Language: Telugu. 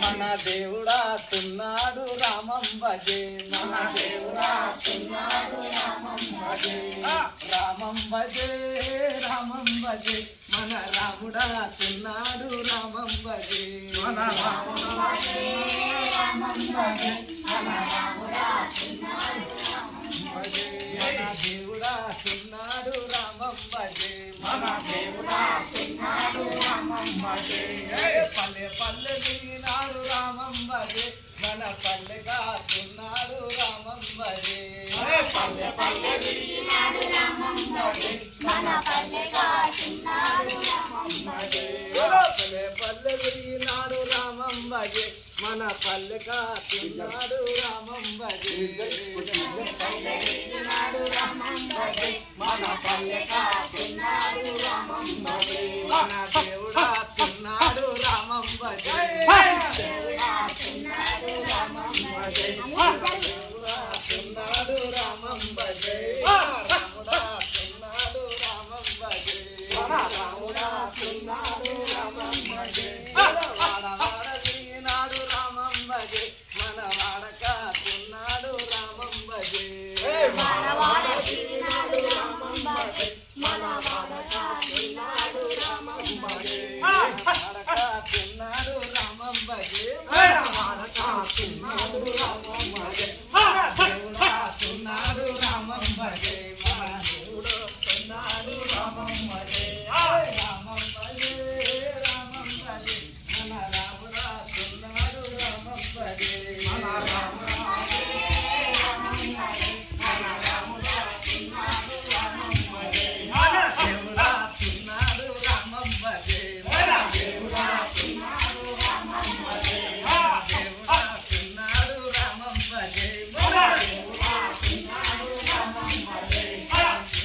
మన దేవుడా తున్నాడు రామం భజే మన దేవుడా తున్నాడు రామం భజే రామం భజే రామం భజే మన రాముడా తున్నాడు రామం భజే మన రాముడా రామం భజే మన రాముడా తున్నాడు రామం భజే మన దేవుడా తున్నాడు రామం భజే మన దేవుడా తున్నాడు రామం భజే పల్లె పల్లె దిగినాడు రామం భజే మన పల్లెగా తున్నాడు రామం భజే పల్లె పల్లె దిగినాడు రామం భజే మన పల్లెగా తున్నాడు రామం భజే పల్లె పల్లె దిగినాడు రామం భజే మన పల్లెగా తున్నాడు రామం భజే పల్లె దిగినాడు రామం భజే మన పల్లెగా తున్నాడు రామం భజే మన దేవుడా తున్నాడు రామం భజే